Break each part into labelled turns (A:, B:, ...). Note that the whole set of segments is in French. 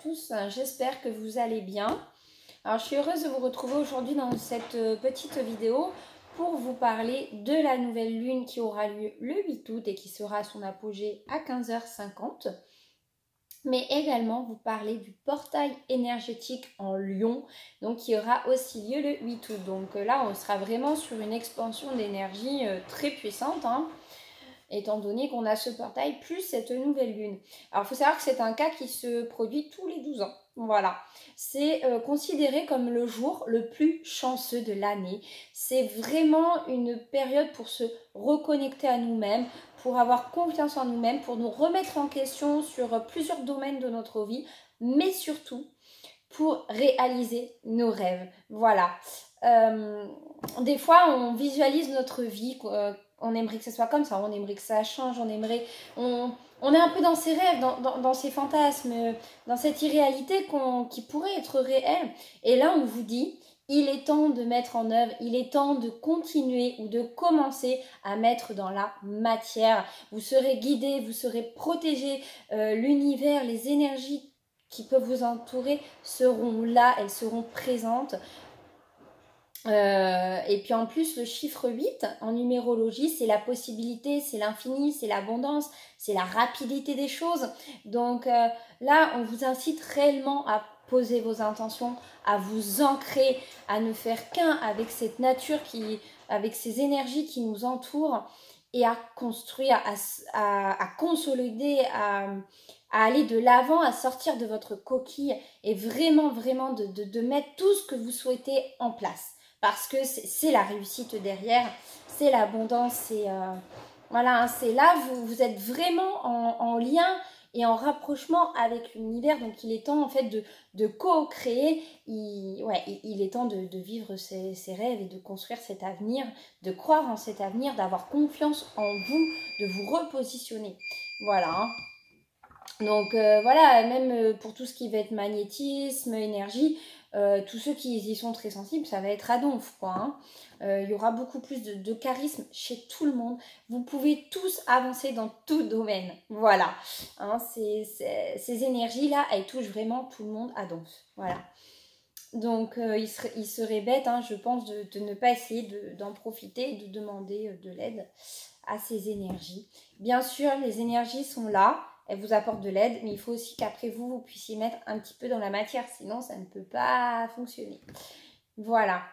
A: tous, j'espère que vous allez bien. Alors je suis heureuse de vous retrouver aujourd'hui dans cette petite vidéo pour vous parler de la nouvelle lune qui aura lieu le 8 août et qui sera à son apogée à 15h50. Mais également vous parler du portail énergétique en Lion, donc qui aura aussi lieu le 8 août. Donc là on sera vraiment sur une expansion d'énergie très puissante, étant donné qu'on a ce portail plus cette nouvelle lune. Alors, il faut savoir que c'est un cas qui se produit tous les 12 ans. Voilà. C'est considéré comme le jour le plus chanceux de l'année. C'est vraiment une période pour se reconnecter à nous-mêmes, pour avoir confiance en nous-mêmes, pour nous remettre en question sur plusieurs domaines de notre vie, mais surtout pour réaliser nos rêves. Voilà. Des fois, on visualise notre vie, on aimerait que ce soit comme ça, on aimerait que ça change, on est un peu dans ses rêves, dans ses fantasmes, dans cette irréalité qui pourrait être réelle. Et là, on vous dit, il est temps de mettre en œuvre, il est temps de continuer ou de commencer à mettre dans la matière. Vous serez guidé, vous serez protégé, l'univers, les énergies qui peuvent vous entourer seront là, elles seront présentes. Et puis en plus le chiffre 8 en numérologie, c'est la possibilité, c'est l'infini, c'est l'abondance, c'est la rapidité des choses. Donc là on vous incite réellement à poser vos intentions, à vous ancrer, à ne faire qu'un avec cette nature, avec ces énergies qui nous entourent, et à construire, à consolider, à aller de l'avant, à sortir de votre coquille, et vraiment de mettre tout ce que vous souhaitez en place. Parce que c'est la réussite derrière, c'est l'abondance, c'est voilà, c'est là vous êtes vraiment en lien et en rapprochement avec l'univers. Donc il est temps en fait de co-créer, il est temps de vivre ses rêves et de construire cet avenir, de croire en cet avenir, d'avoir confiance en vous, de vous repositionner. Voilà. Donc voilà, même pour tout ce qui va être magnétisme, énergie, tous ceux qui y sont très sensibles, ça va être à donf, quoi. Il y aura beaucoup plus de charisme chez tout le monde. Vous pouvez tous avancer dans tout domaine. Voilà. Ces énergies-là, elles touchent vraiment tout le monde à donf. Voilà. Donc il serait bête, je pense, de ne pas essayer d'en profiter et de demander de l'aide à ces énergies. Bien sûr, les énergies sont là. Elle vous apporte de l'aide, mais il faut aussi qu'après vous puissiez mettre un petit peu dans la matière, sinon ça ne peut pas fonctionner. Voilà.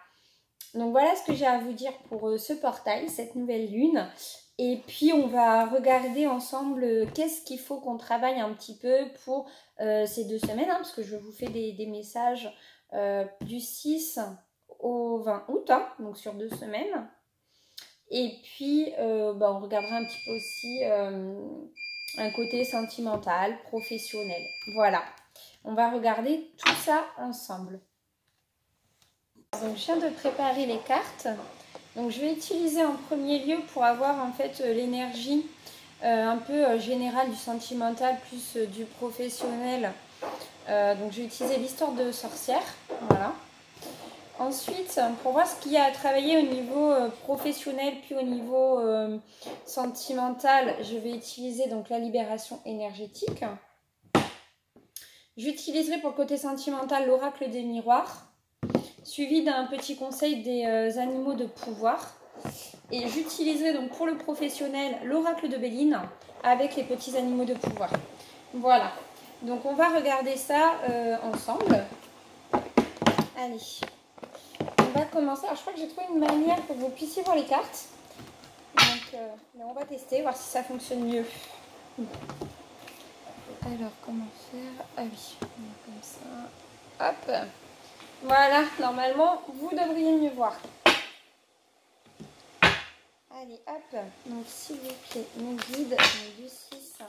A: Donc voilà ce que j'ai à vous dire pour ce portail, cette nouvelle lune. Et puis on va regarder ensemble qu'est-ce qu'il faut qu'on travaille un petit peu pour ces 2 semaines, parce que je vous fais des messages du 6 au 20 août, donc sur 2 semaines. Et puis on regardera un petit peu aussi un côté sentimental, professionnel. Voilà, on va regarder tout ça ensemble. Donc je viens de préparer les cartes. Donc je vais utiliser en premier lieu pour avoir en fait l'énergie un peu générale du sentimental plus du professionnel. Donc je vais utiliser l'histoire de sorcière. Voilà. Ensuite, pour voir ce qu'il y a à travailler au niveau professionnel puis au niveau sentimental, je vais utiliser donc la libération énergétique. J'utiliserai pour le côté sentimental l'oracle des miroirs, suivi d'un petit conseil des animaux de pouvoir. Et j'utiliserai donc pour le professionnel l'oracle de Béline avec les petits animaux de pouvoir. Voilà, donc on va regarder ça ensemble. Allez. On va commencer. Alors, je crois que j'ai trouvé une manière pour que vous puissiez voir les cartes. Donc, on va tester, voir si ça fonctionne mieux. Alors, comment faire? Ah oui, comme ça. Hop. Voilà, normalement, vous devriez mieux voir. Allez, hop. Donc, s'il vous plaît, mes guides, du 6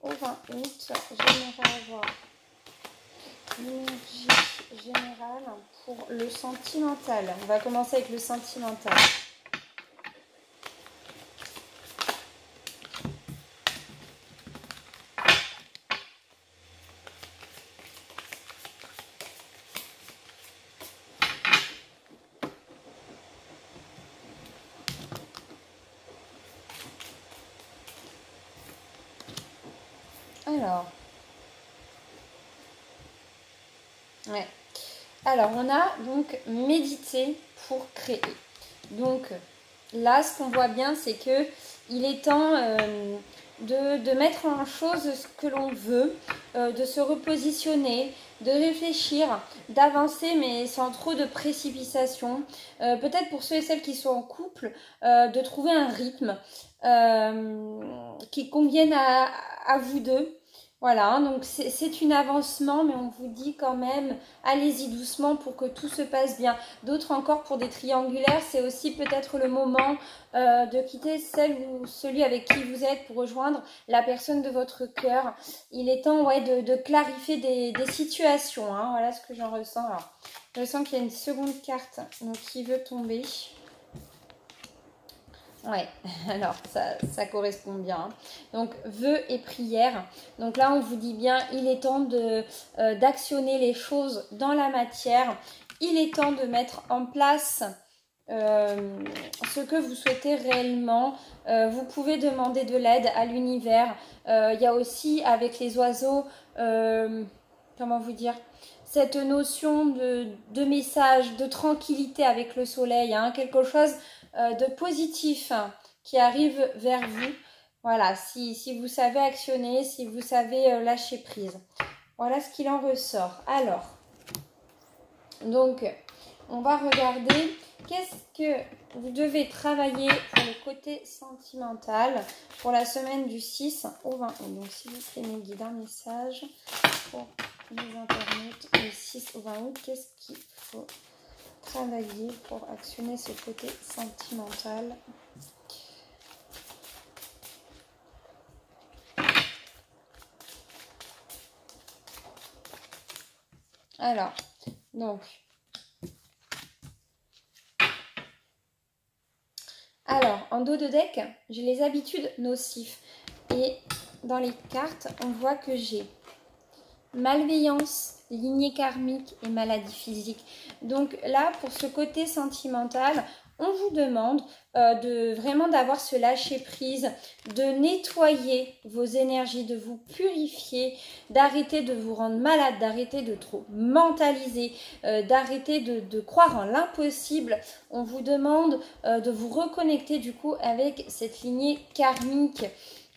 A: au 20 août, j'aimerais avoir l'énergie générale pour le sentimental. On va commencer avec le sentimental. Alors, Ouais. Alors, on a donc médité pour créer. Donc, là, ce qu'on voit bien, c'est que il est temps de mettre en chose ce que l'on veut, de se repositionner, de réfléchir, d'avancer, mais sans trop de précipitation. Peut-être pour ceux et celles qui sont en couple, de trouver un rythme qui convienne à vous deux. Voilà, donc c'est un avancement, mais on vous dit quand même, allez-y doucement pour que tout se passe bien. D'autres encore pour des triangulaires, c'est aussi peut-être le moment de quitter celle ou celui avec qui vous êtes pour rejoindre la personne de votre cœur. Il est temps de clarifier des situations, hein. Voilà ce que j'en ressens. Alors, je ressens qu'il y a une seconde carte donc, qui veut tomber. Ouais, alors ça correspond bien. Donc, vœux et prières. Donc là, on vous dit bien, il est temps d'actionner les choses dans la matière. Il est temps de mettre en place ce que vous souhaitez réellement. Vous pouvez demander de l'aide à l'univers. Il y a aussi, avec les oiseaux, comment vous dire, cette notion de message, de tranquillité avec le soleil, hein, quelque chose de positif qui arrive vers vous. Voilà, si vous savez actionner, si vous savez lâcher prise. Voilà ce qu'il en ressort. Alors, donc, on va regarder qu'est-ce que vous devez travailler pour le côté sentimental pour la semaine du 6 au 20 août. Donc, s'il vous plaît, mes guides, un message pour les internautes du 6 au 20 août. Qu'est-ce qu'il faut travailler pour actionner ce côté sentimental? Alors, donc, en dos de deck, j'ai les habitudes nocives. Et dans les cartes, on voit que j'ai malveillance, lignée karmique et maladie physique. Donc là, pour ce côté sentimental, on vous demande vraiment d'avoir ce lâcher prise, de nettoyer vos énergies, de vous purifier, d'arrêter de vous rendre malade, d'arrêter de trop mentaliser, d'arrêter de croire en l'impossible. On vous demande de vous reconnecter du coup avec cette lignée karmique.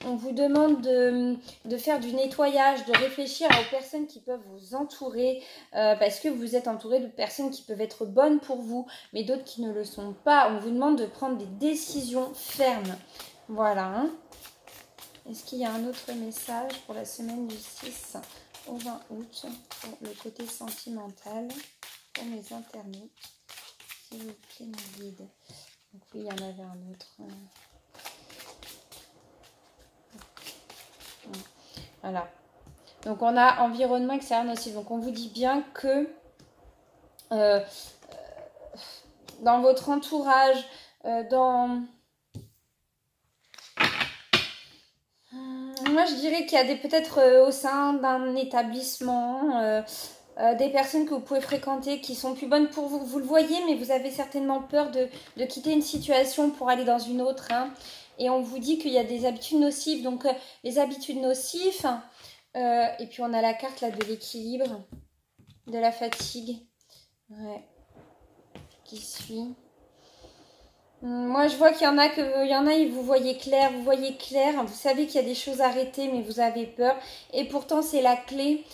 A: On vous demande de faire du nettoyage, de réfléchir aux personnes qui peuvent vous entourer, parce que vous êtes entouré de personnes qui peuvent être bonnes pour vous, mais d'autres qui ne le sont pas. On vous demande de prendre des décisions fermes. Voilà. Hein. Est-ce qu'il y a un autre message pour la semaine du 6 au 20 août pour le côté sentimental pour mes internautes? S'il vous plaît, mon guide. Donc oui, il y en avait un autre. Voilà. Donc, on a environnement extérieur nocif. Donc, on vous dit bien que dans votre entourage, moi, je dirais qu'il y a peut-être au sein d'un établissement, des personnes que vous pouvez fréquenter qui sont plus bonnes pour vous. Vous le voyez, mais vous avez certainement peur de quitter une situation pour aller dans une autre. Hein. Et on vous dit qu'il y a des habitudes nocives. Donc, les habitudes nocives, et puis on a la carte là de l'équilibre, de la fatigue, ouais, qui suit. Moi, je vois qu'il y en a, vous voyez clair, vous savez qu'il y a des choses arrêtées, mais vous avez peur. Et pourtant, c'est la clé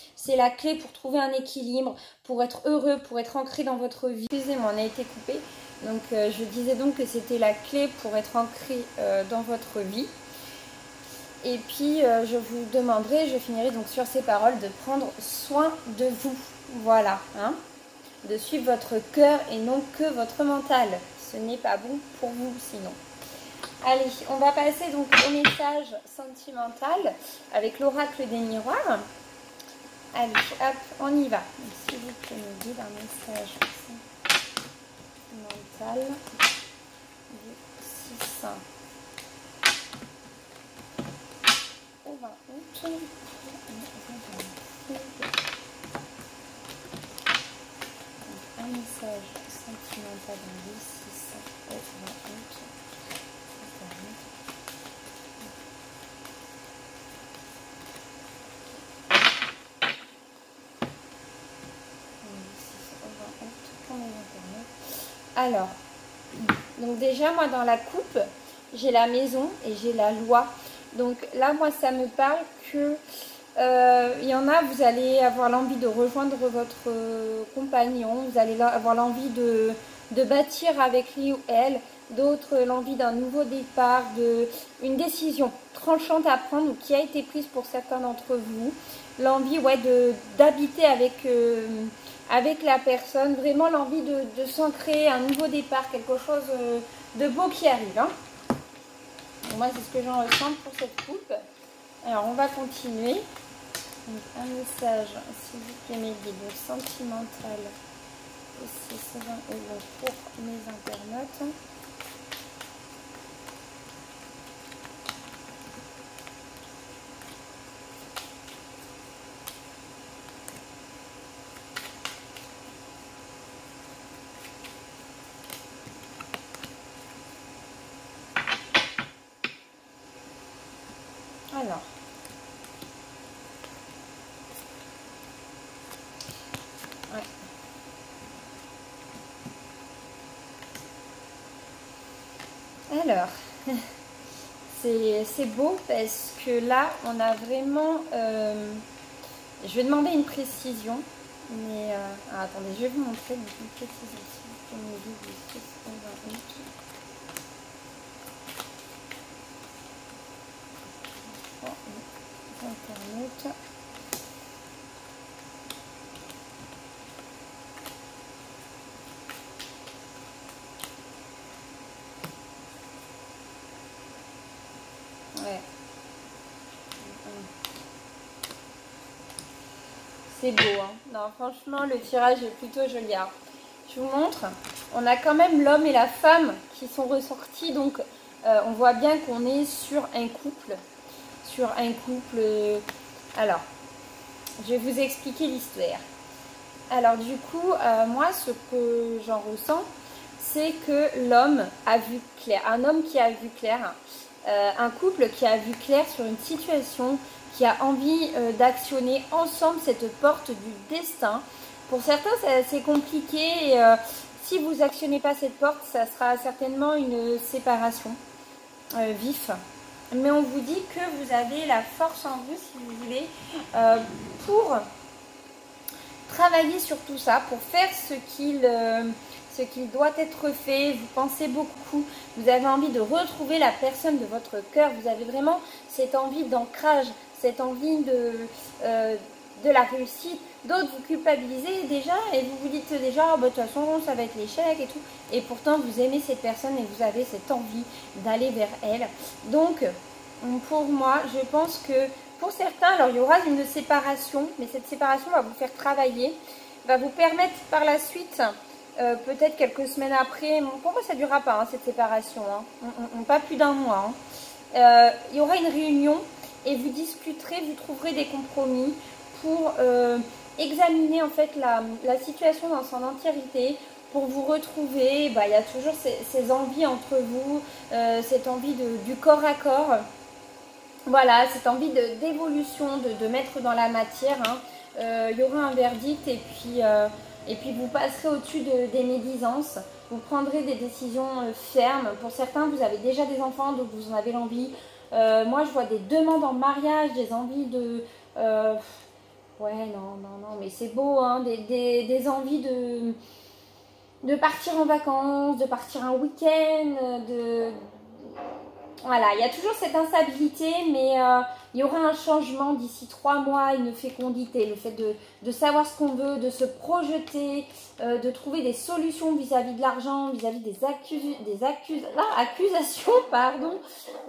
A: pour trouver un équilibre, pour être heureux, pour être ancré dans votre vie. Excusez-moi, on a été coupé. Donc, je disais donc que c'était la clé pour être ancré dans votre vie. Et puis, je vous demanderai, je finirai donc sur ces paroles, de prendre soin de vous. Voilà, hein, de suivre votre cœur et non que votre mental. Ce n'est pas bon pour vous sinon. Allez, on va passer donc au message sentimental avec l'oracle des miroirs. Allez, hop, on y va. S'il vous plaît, me guide un message sentimental du 6 au 20 août. Un message sentimental du 6 au 20 août. Alors, donc déjà, moi, dans la coupe, j'ai la maison et j'ai la loi. Donc là, moi, ça me parle que il y en a, vous allez avoir l'envie de rejoindre votre compagnon, vous allez avoir l'envie de bâtir avec lui ou elle, d'autres l'envie d'un nouveau départ, une décision tranchante à prendre ou qui a été prise pour certains d'entre vous, l'envie ouais, d'habiter avec la personne, vraiment l'envie de s'ancrer, un nouveau départ, quelque chose de beau qui arrive. Hein. Moi, c'est ce que j'en ressens pour cette coupe. Alors, on va continuer. Donc, un message, s'il vous plaît, mes guides, donc sentimental, aussi 20 € pour mes internautes. Alors, ouais. Alors, c'est beau parce que là, on a vraiment... je vais demander une précision, mais... attendez, je vais vous montrer une précision. Internet. Ouais. C'est beau, hein. Non, franchement, le tirage est plutôt joli. Alors, je vous montre. On a quand même l'homme et la femme qui sont ressortis. Donc, on voit bien qu'on est sur un couple. Alors, je vais vous expliquer l'histoire. Alors, du coup, moi, ce que j'en ressens, c'est que l'homme a vu clair. Un homme qui a vu clair. Un couple qui a vu clair sur une situation, qui a envie d'actionner ensemble cette porte du destin. Pour certains, c'est compliqué et si vous actionnez pas cette porte, ça sera certainement une séparation vif. Mais on vous dit que vous avez la force en vous, si vous voulez, pour travailler sur tout ça, pour faire ce qu'il doit être fait. Vous pensez beaucoup, vous avez envie de retrouver la personne de votre cœur, vous avez vraiment cette envie d'ancrage, cette envie de la réussite. D'autres vous culpabilisez déjà et vous vous dites déjà oh, bah, de toute façon ça va être l'échec et tout, et pourtant vous aimez cette personne et vous avez cette envie d'aller vers elle. Donc pour moi, je pense que pour certains, alors il y aura une séparation, mais cette séparation va vous faire travailler, va vous permettre par la suite, peut-être quelques semaines après, pour moi ça ne durera pas hein, cette séparation, hein, pas plus d'un mois. Hein. Il y aura une réunion et vous discuterez, vous trouverez des compromis pour examiner en fait la situation dans son entièreté. Pour vous retrouver, bah, il y a toujours ces envies entre vous, cette envie du corps à corps. Voilà, cette envie d'évolution, de mettre dans la matière. Hein. Il y aura un verdict et puis vous passerez au-dessus des médisances. Vous prendrez des décisions fermes. Pour certains, vous avez déjà des enfants, donc vous en avez l'envie. Moi, je vois des demandes en mariage, des envies de... ouais, non, mais c'est beau, hein, des envies de partir en vacances, de partir un week-end, Voilà, il y a toujours cette instabilité, mais il y aura un changement d'ici 3 mois, une fécondité, le fait de savoir ce qu'on veut, de se projeter, de trouver des solutions vis-à-vis de l'argent, vis-à-vis des accusations, pardon.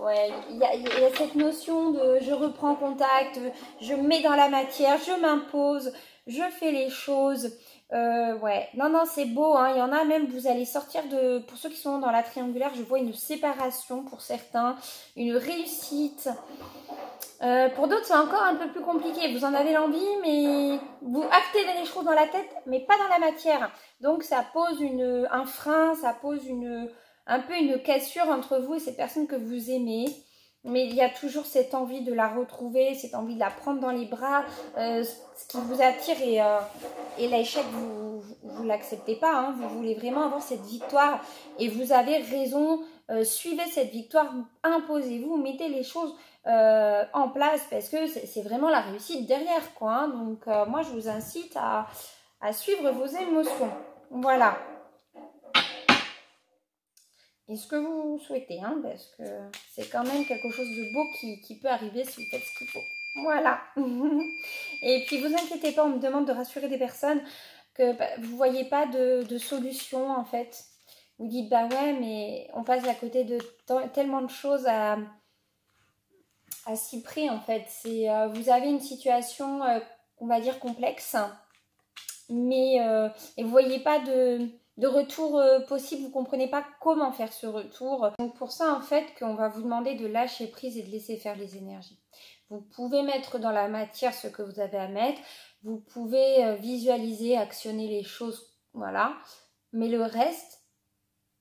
A: Ouais, il y a cette notion de je reprends contact, je mets dans la matière, je m'impose, je fais les choses. Ouais, non, c'est beau, hein. Il y en a même, vous allez sortir pour ceux qui sont dans la triangulaire, je vois une séparation pour certains, une réussite. Pour d'autres, c'est encore un peu plus compliqué. Vous en avez l'envie, mais vous actez les choses dans la tête, mais pas dans la matière. Donc, ça pose un frein, ça pose un peu une cassure entre vous et ces personnes que vous aimez. mais il y a toujours cette envie de la retrouver, cette envie de la prendre dans les bras, ce qui vous attire et l'échec, vous l'acceptez pas, hein, vous voulez vraiment avoir cette victoire et vous avez raison, suivez cette victoire, imposez-vous, mettez les choses en place parce que c'est vraiment la réussite derrière, quoi, hein. Donc moi je vous incite à suivre vos émotions, voilà. Et ce que vous souhaitez, hein, parce que c'est quand même quelque chose de beau qui peut arriver si vous faites ce qu'il faut. Voilà. Et puis, vous inquiétez pas, on me demande de rassurer des personnes que vous ne voyez pas de solution, en fait. Vous dites, bah ouais, mais on passe à côté de tellement de choses à s'y près, en fait. Vous avez une situation, on va dire, complexe, mais et vous ne voyez pas de retour possible, vous ne comprenez pas comment faire ce retour. Donc pour ça, en fait, qu'on va vous demander de lâcher prise et de laisser faire les énergies. Vous pouvez mettre dans la matière ce que vous avez à mettre, vous pouvez visualiser, actionner les choses, voilà. Mais le reste,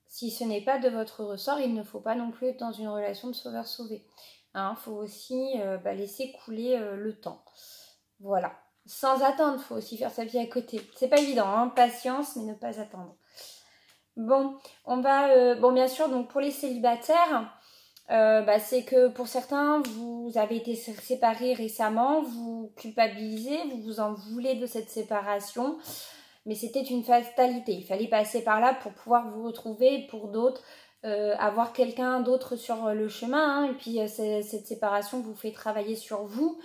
A: si ce n'est pas de votre ressort, il ne faut pas non plus être dans une relation de sauveur-sauvé. Hein, faut aussi laisser couler le temps. Voilà. Sans attendre, il faut aussi faire sa vie à côté. C'est pas évident, hein, patience, mais ne pas attendre. Bon, on va... bien sûr, donc pour les célibataires, c'est que pour certains, vous avez été séparés récemment, vous culpabilisez, vous vous en voulez de cette séparation, mais c'était une fatalité. Il fallait passer par là pour pouvoir vous retrouver. Pour d'autres, avoir quelqu'un d'autre sur le chemin, hein, et puis cette séparation vous fait travailler sur vous.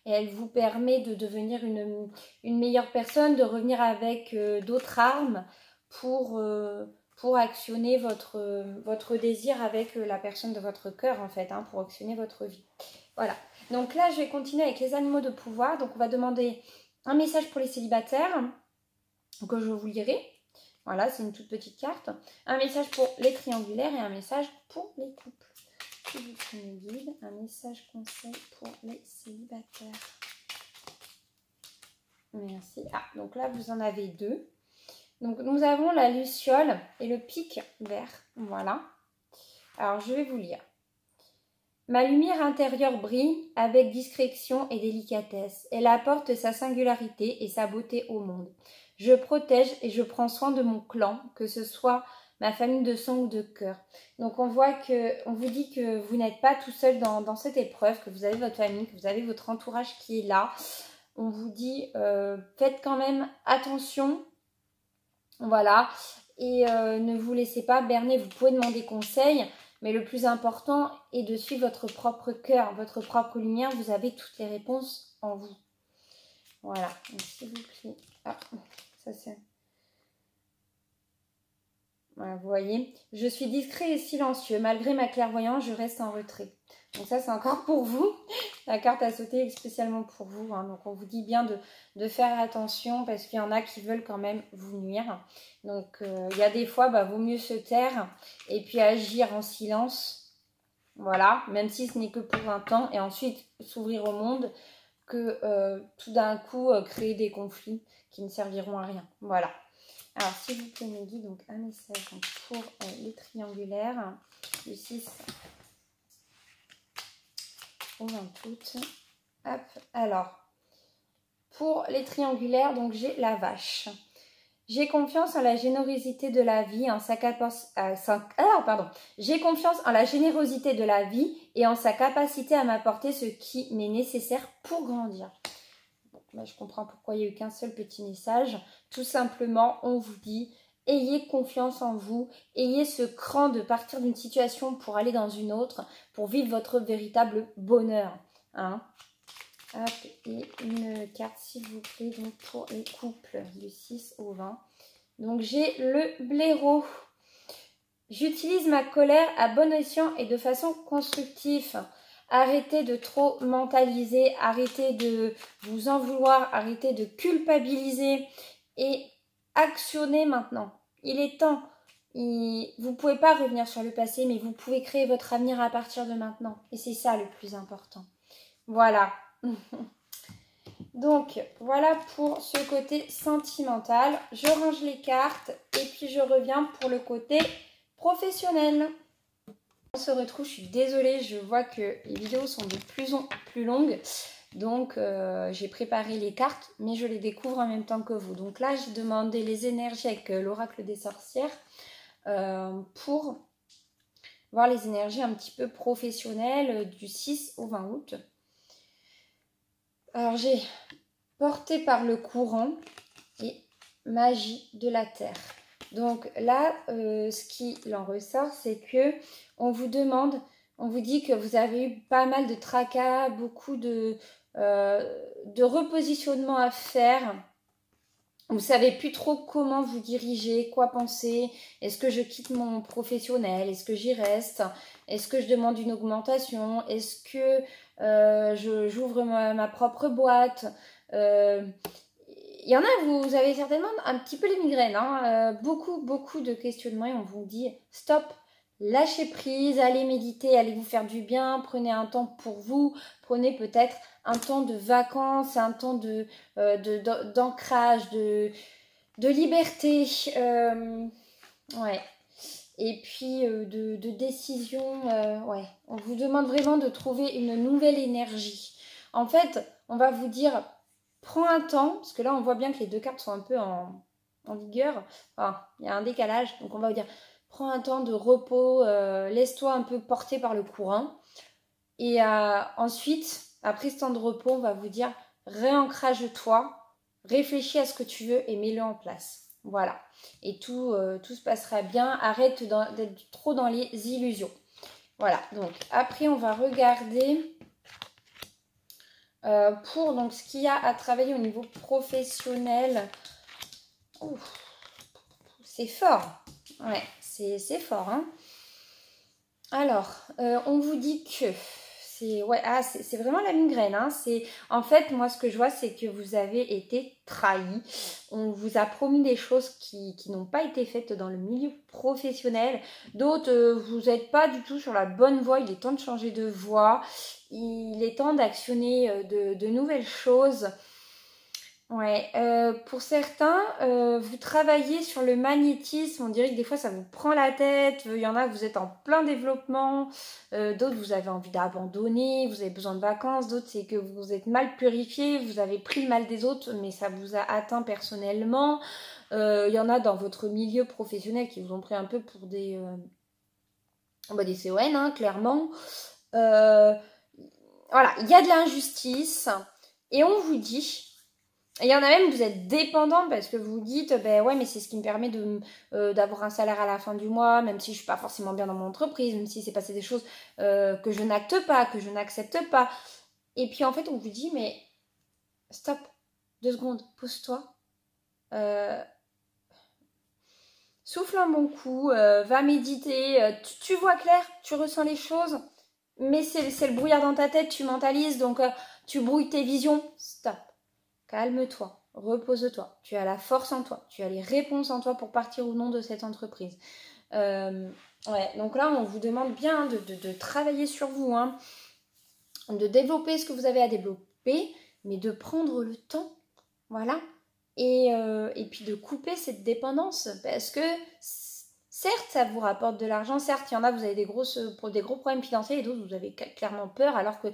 A: Et elle vous permet de devenir une meilleure personne, de revenir avec d'autres armes pour actionner votre désir avec la personne de votre cœur, en fait, hein, pour actionner votre vie. Voilà. Donc là, je vais continuer avec les animaux de pouvoir. Donc, on va demander un message pour les célibataires, que je vous lirai. Voilà, c'est une toute petite carte. Un message pour les triangulaires et un message pour les couples. Si vous prenez guide, un message conseil pour les célibataires. Merci. Ah, donc là, vous en avez deux. Donc, nous avons la luciole et le pic vert. Voilà. Alors, je vais vous lire. Ma lumière intérieure brille avec discrétion et délicatesse. Elle apporte sa singularité et sa beauté au monde. Je protège et je prends soin de mon clan, que ce soit ma famille de sang ou de cœur. Donc on vous dit que vous n'êtes pas tout seul dans cette épreuve, que vous avez votre famille, que vous avez votre entourage qui est là. On vous dit faites quand même attention, voilà, et ne vous laissez pas berner. Vous pouvez demander conseil, mais le plus important est de suivre votre propre cœur, votre propre lumière. Vous avez toutes les réponses en vous. Voilà, donc s'il vous plaît. Ah, ça c'est... Voilà, vous voyez, je suis discret et silencieux. Malgré ma clairvoyance, je reste en retrait. Donc ça, c'est encore pour vous. La carte a sauté spécialement pour vous, hein. Donc on vous dit bien de faire attention parce qu'il y en a qui veulent quand même vous nuire. Donc il y a des fois, vaut mieux se taire et puis agir en silence. Voilà, même si ce n'est que pour un temps. Et ensuite s'ouvrir au monde que tout d'un coup créer des conflits qui ne serviront à rien. Voilà. Alors, s'il vous plaît, mes guides, donc un message donc, pour les triangulaires, le 6 au 20 août. Hop, alors, pour les triangulaires, donc j'ai la vache. J'ai confiance en la générosité de la vie, J'ai confiance en la générosité de la vie et en sa capacité à m'apporter ce qui m'est nécessaire pour grandir. Je comprends pourquoi il n'y a eu qu'un seul petit message. Tout simplement, on vous dit, ayez confiance en vous, ayez ce cran de partir d'une situation pour aller dans une autre, pour vivre votre véritable bonheur. Hein. Hop, et une carte, s'il vous plaît, donc pour les couples du 6 au 20. Donc, j'ai le blaireau. J'utilise ma colère à bon escient et de façon constructive. Arrêtez de trop mentaliser, arrêtez de vous en vouloir, arrêtez de culpabiliser et actionnez maintenant. Il est temps. Vous ne pouvez pas revenir sur le passé, mais vous pouvez créer votre avenir à partir de maintenant. Et c'est ça le plus important. Voilà. Donc, voilà pour ce côté sentimental. Je range les cartes et puis je reviens pour le côté professionnel. On se retrouve, je suis désolée, je vois que les vidéos sont de plus en plus longues. Donc j'ai préparé les cartes, mais je les découvre en même temps que vous. Donc là, j'ai demandé les énergies avec l'oracle des sorcières pour voir les énergies un petit peu professionnelles du 6 au 20 août. Alors j'ai porté par le courant et magie de la terre. Donc là, ce qui en ressort, c'est que on vous demande, on vous dit que vous avez eu pas mal de tracas, beaucoup de repositionnement à faire. Vous savez plus trop comment vous diriger, quoi penser. Est-ce que je quitte mon professionnel? Est-ce que j'y reste? Est-ce que je demande une augmentation? Est-ce que j'ouvre ma propre boîte? Il y en a, vous avez certainement un petit peu les migraines, hein, beaucoup de questionnements et on vous dit stop, lâchez prise, allez méditer, allez vous faire du bien, prenez un temps pour vous, prenez peut-être un temps de vacances, un temps d'ancrage, de liberté, ouais. Et puis de décision, ouais. On vous demande vraiment de trouver une nouvelle énergie. En fait, on va vous dire prends un temps, parce que là on voit bien que les deux cartes sont un peu en vigueur. Enfin, il y a un décalage, donc on va vous dire prends un temps de repos, laisse-toi un peu porter par le courant. Et ensuite, après ce temps de repos, on va vous dire réancrage-toi, réfléchis à ce que tu veux et mets-le en place. Voilà. Et tout se passera bien. Arrête d'être trop dans les illusions. Voilà. Donc après, on va regarder pour donc, ce qu'il y a à travailler au niveau professionnel. C'est fort. Ouais, c'est fort. Hein. Alors, on vous dit que c'est vraiment la migraine. Hein. En fait, moi, ce que je vois, c'est que vous avez été trahi. On vous a promis des choses qui n'ont pas été faites dans le milieu professionnel. D'autres, vous n'êtes pas du tout sur la bonne voie. Il est temps de changer de voie. Il est temps d'actionner de nouvelles choses. Ouais, pour certains, vous travaillez sur le magnétisme, on dirait que des fois ça vous prend la tête, il y en a, vous êtes en plein développement, d'autres vous avez envie d'abandonner, vous avez besoin de vacances, d'autres c'est que vous êtes mal purifié, vous avez pris le mal des autres mais ça vous a atteint personnellement, il y en a dans votre milieu professionnel qui vous ont pris un peu pour des CON, hein, clairement. Voilà, il y a de l'injustice et on vous dit... Il y en a même, vous êtes dépendant parce que vous dites, ben ouais, mais c'est ce qui me permet d'avoir un salaire à la fin du mois, même si je suis pas forcément bien dans mon entreprise, même si c'est passé des choses que je n'acte pas, que je n'accepte pas. Et puis en fait, on vous dit, mais stop, 2 secondes, pose-toi, souffle un bon coup, va méditer, tu vois clair, tu ressens les choses, mais c'est le brouillard dans ta tête, tu mentalises, donc tu brouilles tes visions, stop. Calme-toi, repose-toi, tu as la force en toi, tu as les réponses en toi pour partir ou non de cette entreprise. Ouais, donc là, on vous demande bien de travailler sur vous, hein, de développer ce que vous avez à développer, mais de prendre le temps, voilà, et puis de couper cette dépendance, parce que certes, ça vous rapporte de l'argent, certes, il y en a, vous avez des gros problèmes financiers, et d'autres, vous avez clairement peur, alors que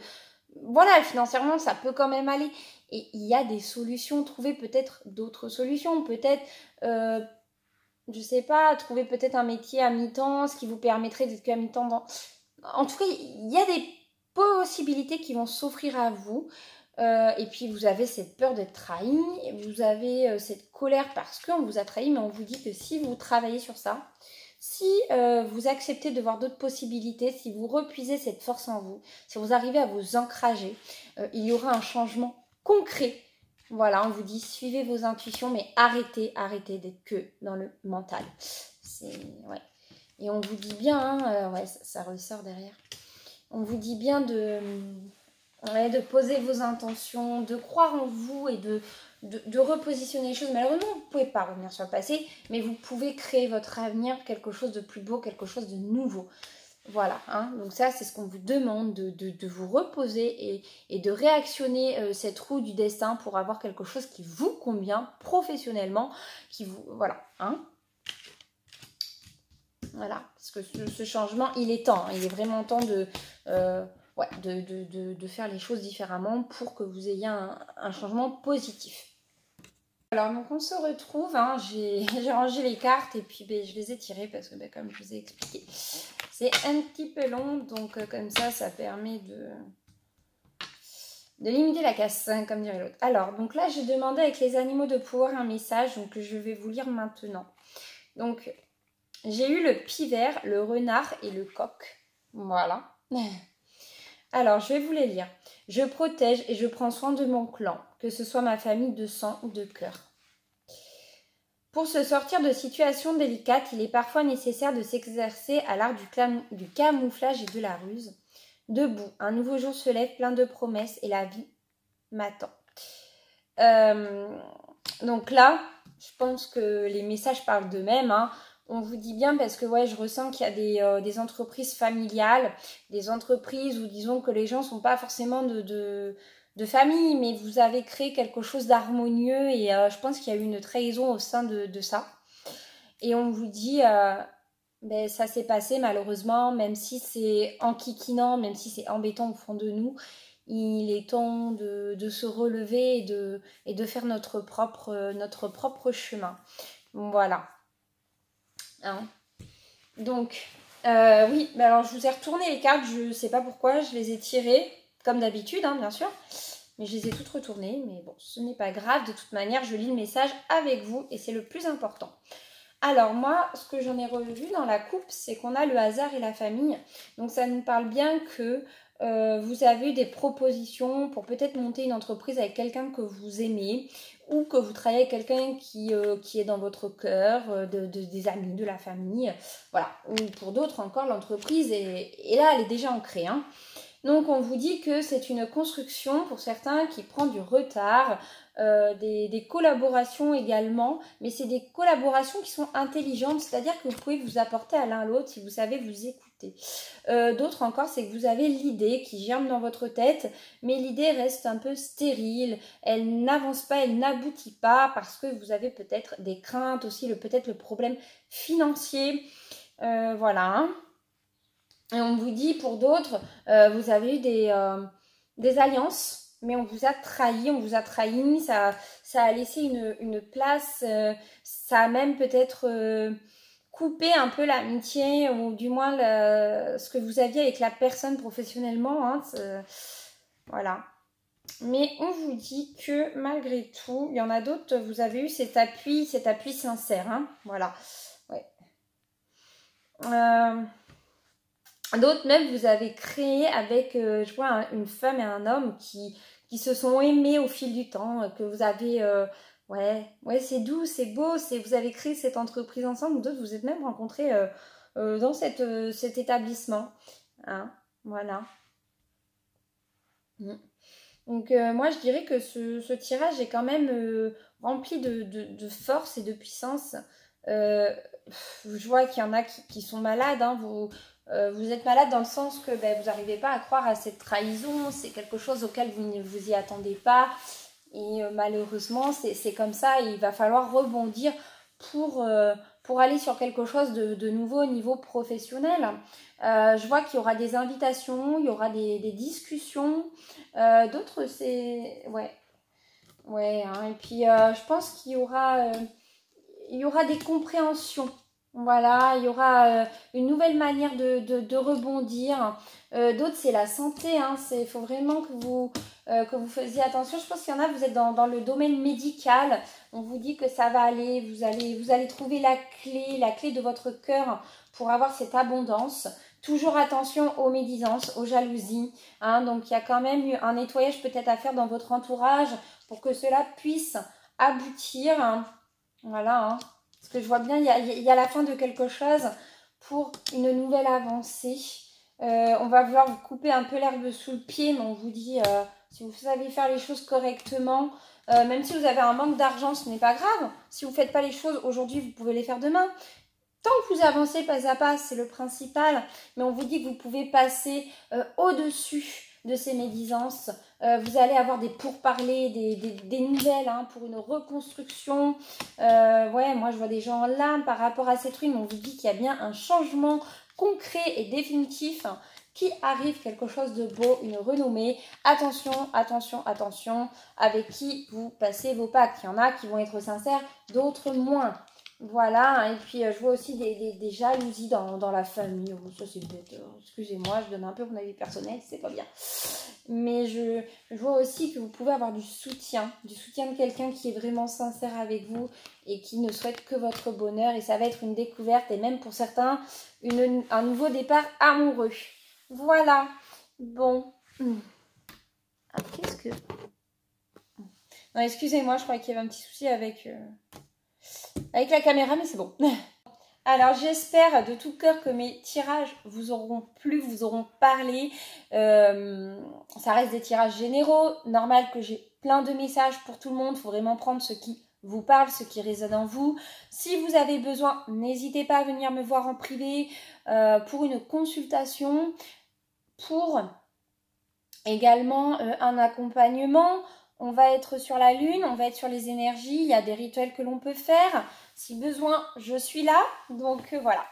A: voilà, financièrement, ça peut quand même aller. Et il y a des solutions. Trouvez peut-être d'autres solutions. Peut-être, je sais pas, trouver peut-être un métier à mi-temps, ce qui vous permettrait d'être qu'à mi-temps. En tout cas, il y a des possibilités qui vont s'offrir à vous. Et puis, vous avez cette peur d'être trahi. Vous avez cette colère parce qu'on vous a trahi. Mais on vous dit que si vous travaillez sur ça, si vous acceptez de voir d'autres possibilités, si vous repuisez cette force en vous, si vous arrivez à vous ancrager, il y aura un changement concret. Voilà, on vous dit suivez vos intuitions, mais arrêtez d'être que dans le mental. Ouais. Et on vous dit bien, hein, ouais, ça ressort derrière. On vous dit bien de poser vos intentions, de croire en vous et de repositionner les choses. Malheureusement, vous ne pouvez pas revenir sur le passé, mais vous pouvez créer votre avenir, quelque chose de plus beau, quelque chose de nouveau. Voilà, hein. Donc ça, c'est ce qu'on vous demande, de vous reposer et de réactionner cette roue du destin pour avoir quelque chose qui vous convient professionnellement, qui vous... Voilà, hein. Voilà, parce que ce changement, il est temps. Il est vraiment temps de faire les choses différemment pour que vous ayez un changement positif. Alors, donc on se retrouve, hein, j'ai rangé les cartes et puis je les ai tirées parce que comme je vous ai expliqué, c'est un petit peu long. Donc comme ça permet de limiter la casse, hein, comme dirait l'autre. Alors, donc là, j'ai demandé avec les animaux de pouvoir un message, donc je vais vous lire maintenant. Donc, j'ai eu le pivert, le renard et le coq. Voilà. Alors, je vais vous les lire. Je protège et je prends soin de mon clan, que ce soit ma famille de sang ou de cœur. Pour se sortir de situations délicates, il est parfois nécessaire de s'exercer à l'art du camouflage et de la ruse. Debout, un nouveau jour se lève plein de promesses et la vie m'attend. Donc là, je pense que les messages parlent d'eux-mêmes, hein. On vous dit bien parce que je ressens qu'il y a des entreprises familiales, des entreprises où disons que les gens ne sont pas forcément de famille, mais vous avez créé quelque chose d'harmonieux et je pense qu'il y a eu une trahison au sein de ça. Et on vous dit, ça s'est passé malheureusement, même si c'est enquiquinant, même si c'est embêtant au fond de nous, il est temps de se relever et de faire notre propre chemin. Voilà. Hein. Donc, oui, alors je vous ai retourné les cartes, je ne sais pas pourquoi, je les ai tirées, comme d'habitude, hein, bien sûr, mais je les ai toutes retournées, mais bon, ce n'est pas grave, de toute manière, je lis le message avec vous, et c'est le plus important. Alors moi, ce que j'en ai revu dans la coupe, c'est qu'on a le hasard et la famille, donc ça nous parle bien que vous avez des propositions pour peut-être monter une entreprise avec quelqu'un que vous aimez ou que vous travaillez avec quelqu'un qui est dans votre cœur, des amis, de la famille. Voilà. Ou pour d'autres encore, l'entreprise est là, elle est déjà ancrée. Hein. Donc on vous dit que c'est une construction pour certains qui prend du retard, des collaborations également, mais c'est des collaborations qui sont intelligentes, c'est-à-dire que vous pouvez vous apporter à l'un l'autre si vous savez vous écouter. D'autres encore, c'est que vous avez l'idée qui germe dans votre tête, mais l'idée reste un peu stérile, elle n'avance pas, elle n'aboutit pas parce que vous avez peut-être des craintes aussi, peut-être le problème financier, voilà. Hein. Et on vous dit pour d'autres, vous avez eu des alliances, mais on vous a trahi, ça a laissé une place, ça a même peut-être coupé un peu l'amitié, ou du moins ce que vous aviez avec la personne professionnellement, hein, voilà. Mais on vous dit que malgré tout, il y en a d'autres, vous avez eu cet appui sincère, hein, voilà. Ouais. D'autres même, vous avez créé avec, je vois, une femme et un homme qui se sont aimés au fil du temps, que vous avez, ouais, c'est doux, c'est beau, vous avez créé cette entreprise ensemble. D'autres, vous êtes même rencontrés dans cet établissement. Hein, voilà. Donc, moi, je dirais que ce tirage est quand même rempli de force et de puissance. Je vois qu'il y en a qui sont malades, hein, vous êtes malade dans le sens que vous n'arrivez pas à croire à cette trahison, c'est quelque chose auquel vous ne vous y attendez pas et malheureusement c'est comme ça, il va falloir rebondir pour aller sur quelque chose de nouveau au niveau professionnel. Je vois qu'il y aura des invitations, il y aura des discussions, d'autres c'est... Ouais, hein, et puis je pense qu'il y aura des compréhensions. Voilà, il y aura une nouvelle manière de rebondir. D'autres, c'est la santé. Hein, il faut vraiment que vous faisiez attention. Je pense qu'il y en a, vous êtes dans le domaine médical. On vous dit que ça va aller. Vous allez trouver la clé de votre cœur pour avoir cette abondance. Toujours attention aux médisances, aux jalousies. Hein, donc, il y a quand même eu un nettoyage peut-être à faire dans votre entourage pour que cela puisse aboutir. Hein. Voilà, hein. Parce que je vois bien, il y a la fin de quelque chose pour une nouvelle avancée. On va vouloir vous couper un peu l'herbe sous le pied, mais on vous dit, si vous savez faire les choses correctement, même si vous avez un manque d'argent, ce n'est pas grave. Si vous ne faites pas les choses aujourd'hui, vous pouvez les faire demain. Tant que vous avancez pas à pas, c'est le principal. Mais on vous dit que vous pouvez passer au-dessus de ces médisances. Vous allez avoir des pourparlers, des nouvelles hein, pour une reconstruction. Ouais, moi je vois des gens en larmes par rapport à cette rune. On vous dit qu'il y a bien un changement concret et définitif qui arrive, quelque chose de beau, une renommée. Attention, attention, attention avec qui vous passez vos pactes. Il y en a qui vont être sincères, d'autres moins. Voilà, et puis je vois aussi des jalousies dans la famille. Oh, ça c'est bête, excusez-moi, je donne un peu mon avis personnel, c'est pas bien. Mais je vois aussi que vous pouvez avoir du soutien de quelqu'un qui est vraiment sincère avec vous et qui ne souhaite que votre bonheur. Et ça va être une découverte et même pour certains, un nouveau départ amoureux. Voilà, bon. Ah, qu'est-ce que... Non, excusez-moi, je crois qu'il y avait un petit souci avec la caméra, mais c'est bon. Alors, j'espère de tout cœur que mes tirages vous auront plu, vous auront parlé. Ça reste des tirages généraux. Normal que j'ai plein de messages pour tout le monde. Il faut vraiment prendre ce qui vous parle, ce qui résonne en vous. Si vous avez besoin, n'hésitez pas à venir me voir en privé pour une consultation, pour également un accompagnement. On va être sur la lune, on va être sur les énergies, il y a des rituels que l'on peut faire. Si besoin, je suis là. Donc voilà.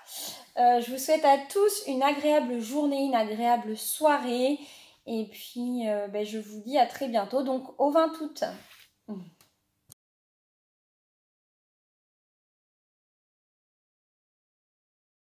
A: Je vous souhaite à tous une agréable journée, une agréable soirée. Et puis, je vous dis à très bientôt, donc au 20 août.